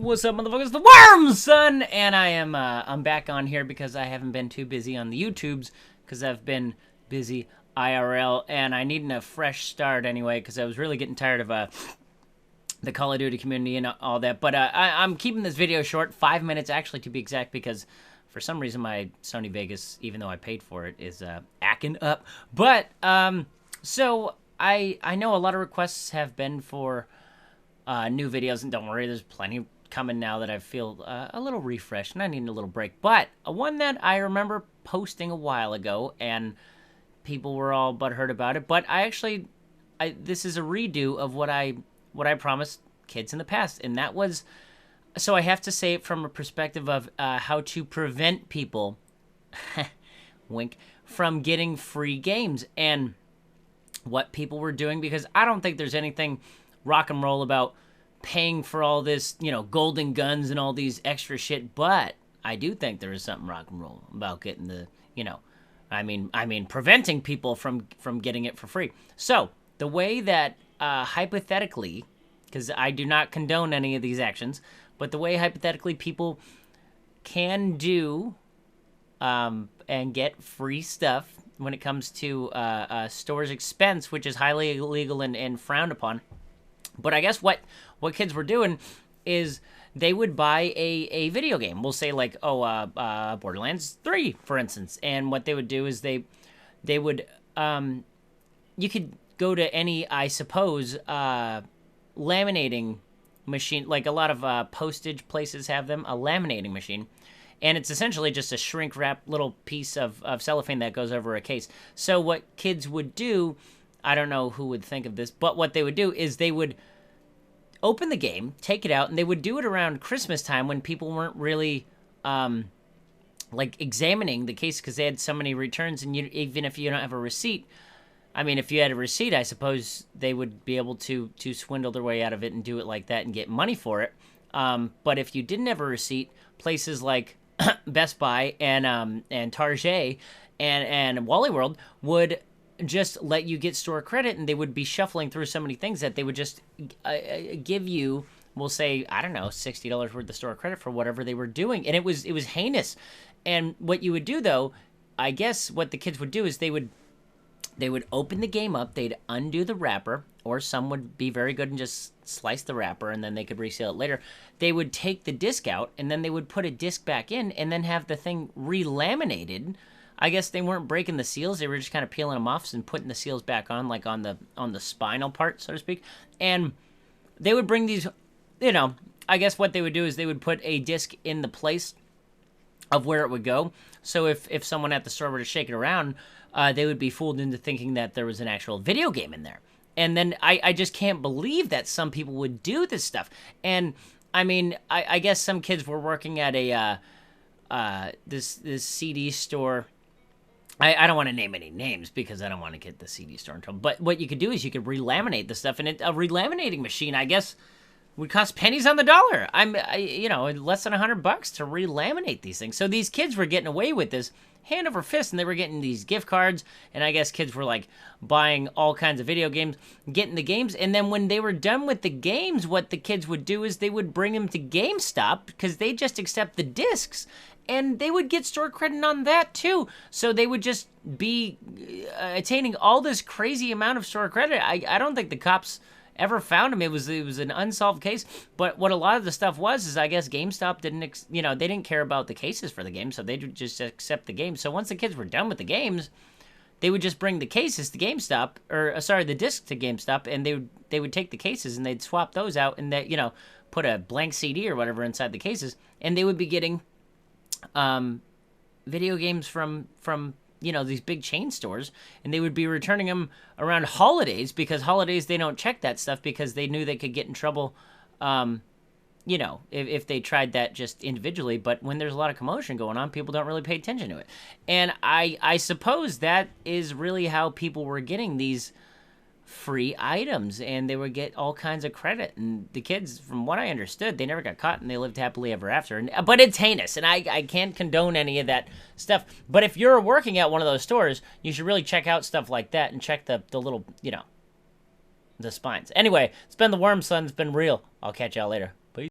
What's up, motherfuckers? The Worm, son! And I'm back on here because I haven't been too busy on the YouTubes because I've been busy IRL, and I need a fresh start anyway because I was really getting tired of the Call of Duty community and all that. But I'm keeping this video short, 5 minutes actually to be exact, because for some reason my Sony Vegas, even though I paid for it, is acting up. But so I know a lot of requests have been for new videos, and don't worry, there's plenty coming now that I feel a little refreshed and I need a little break. But one that I remember posting a while ago and people were all butthurt about it, but this is a redo of what I promised kids in the past, and that was, so I have to say it from a perspective of how to prevent people wink, from getting free games and what people were doing, because I don't think there's anything rock and roll about paying for all this, golden guns and all these extra shit, but I do think there is something rock and roll about getting the, preventing people from getting it for free. So, the way that, hypothetically, because I do not condone any of these actions, but the way hypothetically people can do, and get free stuff when it comes to, store's expense, which is highly illegal and frowned upon. But I guess what kids were doing is they would buy a video game. We'll say like, Borderlands 3, for instance. And what they would do is they would, you could go to any, I suppose, laminating machine. Like a lot of postage places have them, a laminating machine. And it's essentially just a shrink wrap little piece of cellophane that goes over a case. So what kids would do, I don't know who would think of this, but what they would do is they would open the game, take it out, and they would do it around Christmas time when people weren't really, examining the case because they had so many returns, and even if you don't have a receipt, if you had a receipt, I suppose they would be able to swindle their way out of it and do it like that and get money for it. But if you didn't have a receipt, places like Best Buy and Target and Wally World would just let you get store credit, and they would be shuffling through so many things that they would just give you, we'll say, I don't know, $60 worth of store credit for whatever they were doing. And it was heinous. And what you would do, though, I guess what the kids would do is they would open the game up, they'd undo the wrapper, or some would be very good and just slice the wrapper and then they could resell it later. They would take the disc out and then they would put a disc back in and then have the thing re-laminated. I guess they weren't breaking the seals, they were just kind of peeling them off and putting the seals back on, like on the spinal part, so to speak. And they would bring these, I guess what they would do is they would put a disc in the place of where it would go. So if someone at the store were to shake it around, they would be fooled into thinking that there was an actual video game in there. And then I just can't believe that some people would do this stuff. And I guess some kids were working at a this CD store. I don't want to name any names because I don't want to get the CD store in trouble. But what you could do is you could relaminate the stuff, and a relaminating machine, I guess, would cost pennies on the dollar. Less than $100 to relaminate these things. So these kids were getting away with this hand over fist, and they were getting these gift cards, and I guess kids were like buying all kinds of video games, getting the games, and then when they were done with the games, what the kids would do is they would bring them to GameStop because they just accept the discs, and they would get store credit on that too. So they would just be attaining all this crazy amount of store credit. I don't think the cops ever found him. It was an unsolved case. But what a lot of the stuff was is I guess GameStop didn't, they didn't care about the cases for the game, so they would just accept the game. So once the kids were done with the games, they would just bring the cases to GameStop, the disc to GameStop, and they would take the cases and they'd swap those out and they, put a blank CD or whatever inside the cases, and they would be getting video games from these big chain stores, and they would be returning them around holidays, because holidays they don't check that stuff because they knew they could get in trouble, if they tried that just individually. But when there's a lot of commotion going on, people don't really pay attention to it. And I suppose that is really how people were getting these free items, and they would get all kinds of credit. And the kids, from what I understood, they never got caught and they lived happily ever after. But it's heinous, and I can't condone any of that stuff. But if you're working at one of those stores, you should really check out stuff like that and check the little, the spines. Anyway, it's been the Worm, son. It's been real. I'll catch y'all later.